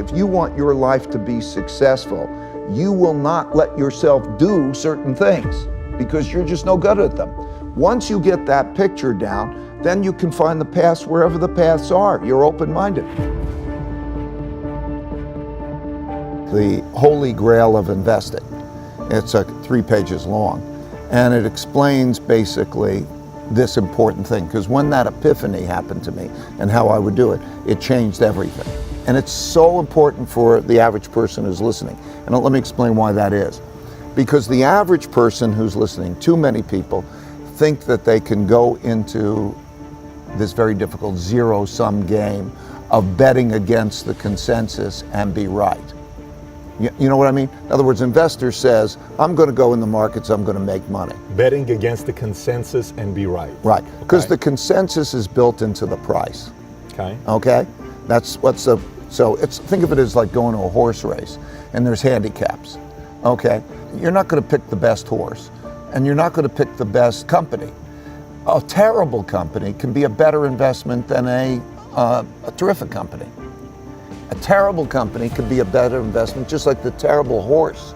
if you want your life to be successful, you will not let yourself do certain things because you're just no good at them. Once you get that picture down, then you can find the paths wherever the paths are. You're open-minded. The Holy Grail of investing. It's 3 pages long, and it explains basically this important thing, because when that epiphany happened to me and how I would do it, it changed everything. And it's so important for the average person who's listening. And let me explain why that is. Because the average person who's listening, too many people, think that they can go into this very difficult zero-sum game of betting against the consensus and be right. You know what I mean? In other words, investor says, I'm going to go in the markets, I'm going to make money. Betting against the consensus and be right. Right, because the consensus is built into the price. Okay. Okay? That's what's the, so think of it as like going to a horse race, and there's handicaps. Okay? You're not going to pick the best horse, and you're not going to pick the best company. A terrible company can be a better investment than a terrific company. A terrible company could be a better investment, just like the terrible horse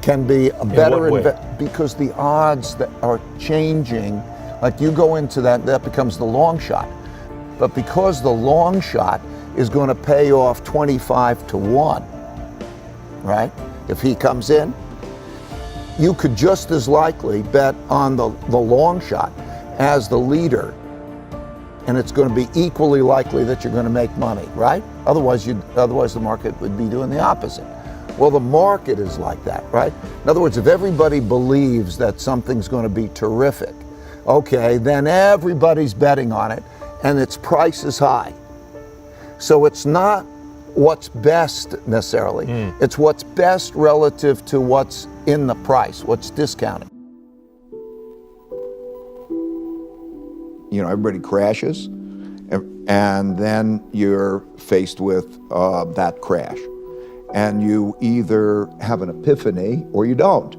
can be a better investment, because the odds that are changing, like you go into that becomes the long shot. But because the long shot is going to pay off 25 to 1, right? If he comes in, you could just as likely bet on the long shot as the leader, and it's going to be equally likely that you're going to make money, right? Otherwise the market would be doing the opposite. Well, the market is like that, right? In other words, if everybody believes that something's going to be terrific, okay, then everybody's betting on it, and its price is high. So it's not what's best necessarily. It's what's best relative to what's in the price, what's discounted. You know, everybody crashes, and then you're faced with that crash. And you either have an epiphany or you don't.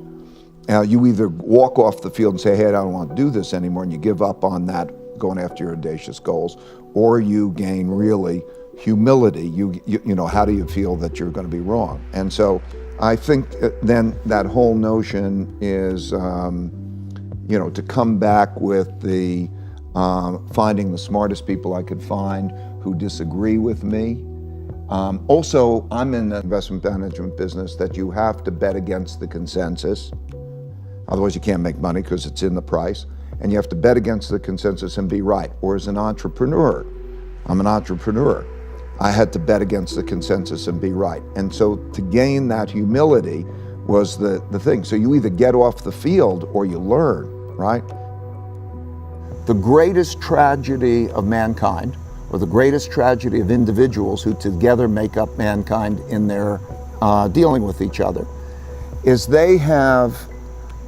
You either walk off the field and say, hey, I don't want to do this anymore, and you give up on that, going after your audacious goals, or you gain really humility. You know, how do you feel that you're going to be wrong? And so I think then that whole notion is, you know, to come back with the finding the smartest people I could find who disagree with me. Also, I'm in the investment management business that you have to bet against the consensus. Otherwise you can't make money because it's in the price. And you have to bet against the consensus and be right. Or as an entrepreneur, I'm an entrepreneur. I had to bet against the consensus and be right. And so to gain that humility was the thing. So you either get off the field or you learn, right? The greatest tragedy of mankind, or the greatest tragedy of individuals who together make up mankind in their dealing with each other, is they have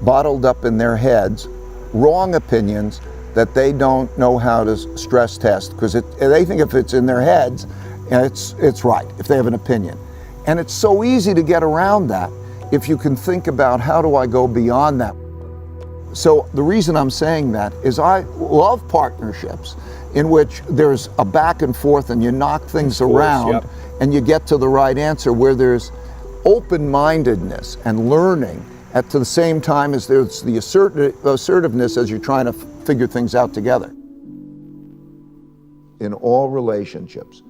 bottled up in their heads wrong opinions that they don't know how to stress test, because they think if it's in their heads, it's right, if they have an opinion. And it's so easy to get around that if you can think about, how do I go beyond that? So the reason I'm saying that is I love partnerships in which there's a back and forth and you knock things around and you get to the right answer, where there's open-mindedness and learning at the same time as there's the assertiveness as you're trying to figure things out together. In all relationships,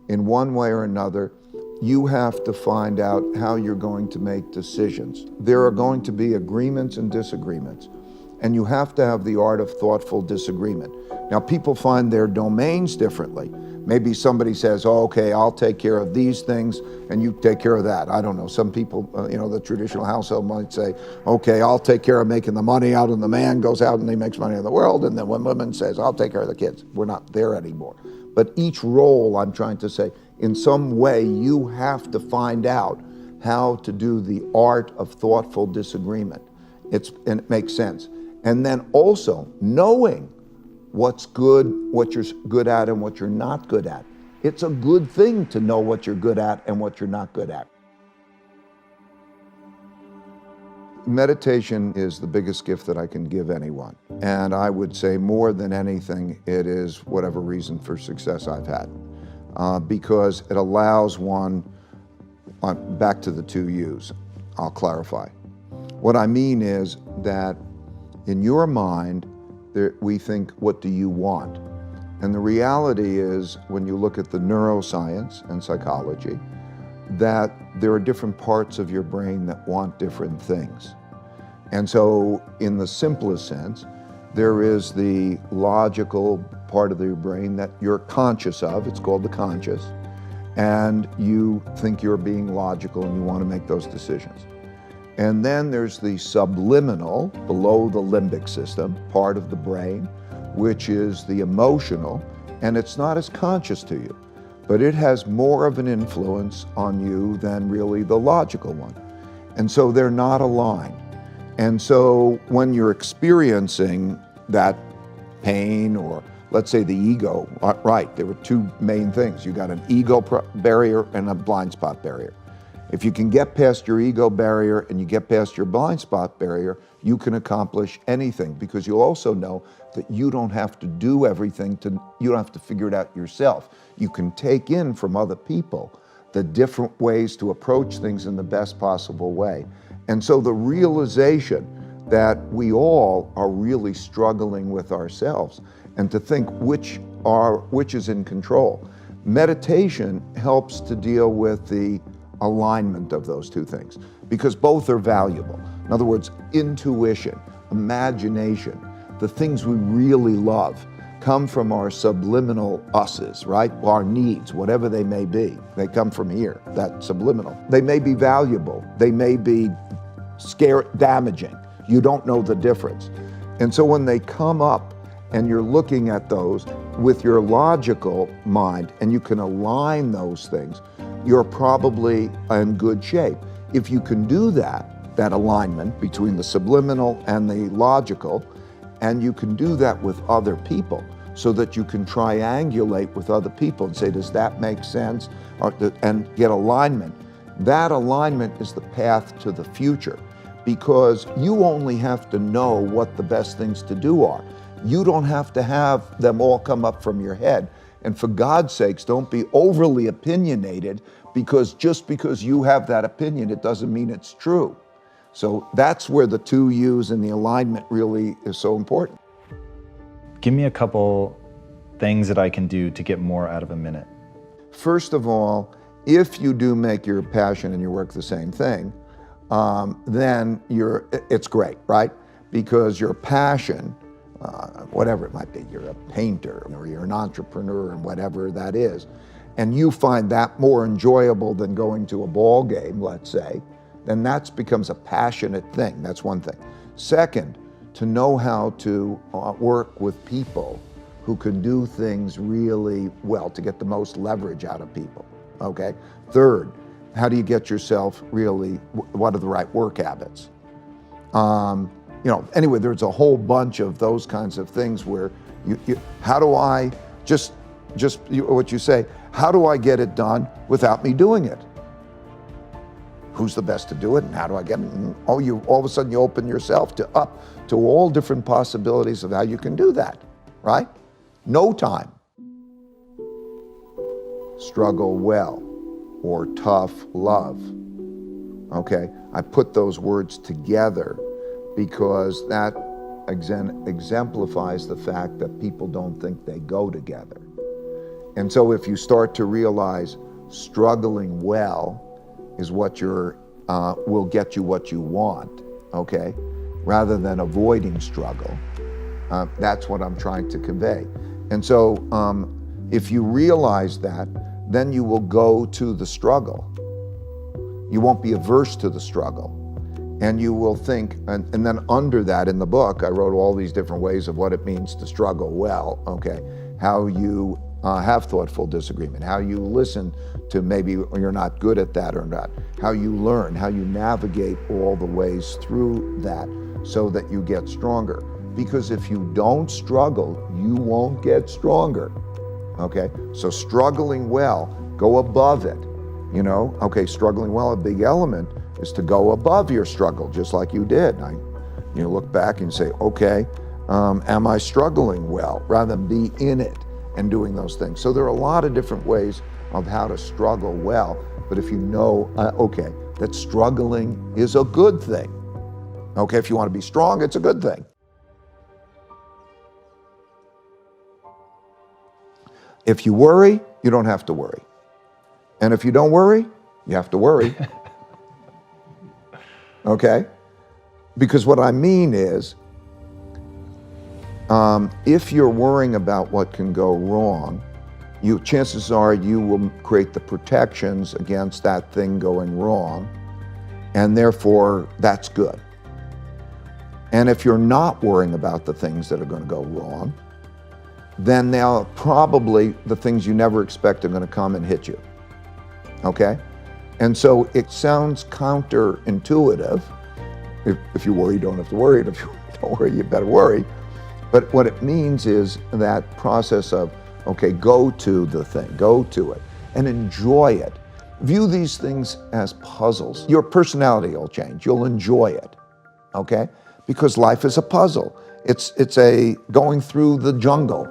in one way or another, you have to find out how you're going to make decisions. There are going to be agreements and disagreements, and you have to have the art of thoughtful disagreement. Now, people find their domains differently. Maybe somebody says, oh, okay, I'll take care of these things and you take care of that. I don't know. Some people, you know, the traditional household might say, okay, I'll take care of making the money out, and the man goes out and he makes money in the world. And then when woman says, I'll take care of the kids, we're not there anymore. But each role, I'm trying to say, in some way, you have to find out how to do the art of thoughtful disagreement. And it makes sense. And then also knowing what's good, what you're good at and what you're not good at. It's a good thing to know what you're good at and what you're not good at. Meditation is the biggest gift that I can give anyone. And I would say more than anything, it is whatever reason for success I've had. Because it allows one back to the two U's, I'll clarify. What I mean is that in your mind, we think, what do you want? And the reality is, when you look at the neuroscience and psychology, that there are different parts of your brain that want different things. And so in the simplest sense, there is the logical part of your brain that you're conscious of, it's called the conscious, and you think you're being logical and you want to make those decisions. And then there's the subliminal, below the limbic system, part of the brain, which is the emotional, and it's not as conscious to you, but it has more of an influence on you than really the logical one. And so they're not aligned. And so when you're experiencing that pain, or let's say the ego, right, there were two main things. You got an ego barrier and a blind spot barrier. If you can get past your ego barrier and you get past your blind spot barrier, you can accomplish anything, because you'll also know that you don't have to do everything, you don't have to figure it out yourself. You can take in from other people the different ways to approach things in the best possible way. And so the realization that we all are really struggling with ourselves, and to think which is in control. Meditation helps to deal with the alignment of those two things, because both are valuable. In other words, intuition, imagination, the things we really love come from our subliminal us's, right? Our needs, whatever they may be. They come from here, that subliminal. They may be valuable. They may be damaging. You don't know the difference. And so when they come up and you're looking at those with your logical mind and you can align those things, you're probably in good shape. If you can do that alignment between the subliminal and the logical, and you can do that with other people, so that you can triangulate with other people and say, does that make sense? And get alignment. That alignment is the path to the future, because you only have to know what the best things to do are. You don't have to have them all come up from your head. And for God's sakes, don't be overly opinionated, because just because you have that opinion, it doesn't mean it's true. So that's where the two U's and the alignment really is so important. Give me a couple things that I can do to get more out of a minute. First of all, if you do make your passion and your work the same thing, then it's great, right? Because your passion, whatever it might be, you're a painter or you're an entrepreneur and whatever that is, and you find that more enjoyable than going to a ball game, let's say, then that becomes a passionate thing. That's one thing. Second, to know how to work with people who can do things really well to get the most leverage out of people, okay? Third, how do you get yourself really, what are the right work habits? Anyway, there's a whole bunch of those kinds of things where how do I, what you say, how do I get it done without me doing it? Who's the best to do it, and how do I get it? And all of a sudden you open yourself to all different possibilities of how you can do that, right? No time. Struggle well, or tough love. Okay, I put those words together because that exemplifies the fact that people don't think they go together. And so if you start to realize struggling well is what will get you what you want, okay, rather than avoiding struggle, that's what I'm trying to convey. And so if you realize that, then you will go to the struggle. You won't be averse to the struggle. And you will think, and then under that in the book, I wrote all these different ways of what it means to struggle well, okay? How you have thoughtful disagreement, how you listen to maybe you're not good at that or not, how you learn, how you navigate all the ways through that so that you get stronger. Because if you don't struggle, you won't get stronger, okay? So struggling well, go above it, okay, struggling well, a big element is to go above your struggle, just like you did. You look back and say, okay, am I struggling well, rather than be in it and doing those things. So there are a lot of different ways of how to struggle well, But if you know, okay, that struggling is a good thing. Okay, if you want to be strong, it's a good thing. If you worry, you don't have to worry. And if you don't worry, you have to worry. Okay? Because what I mean is, if you're worrying about what can go wrong, chances are you will create the protections against that thing going wrong, and therefore that's good. And if you're not worrying about the things that are going to go wrong, then now probably the things you never expect are going to come and hit you. Okay? And so it sounds counterintuitive. If you worry, you don't have to worry. And if you don't worry, you better worry. But what it means is that process of, okay, go to the thing, go to it, and enjoy it. View these things as puzzles. Your personality will change. You'll enjoy it, okay? Because life is a puzzle. It's a going through the jungle.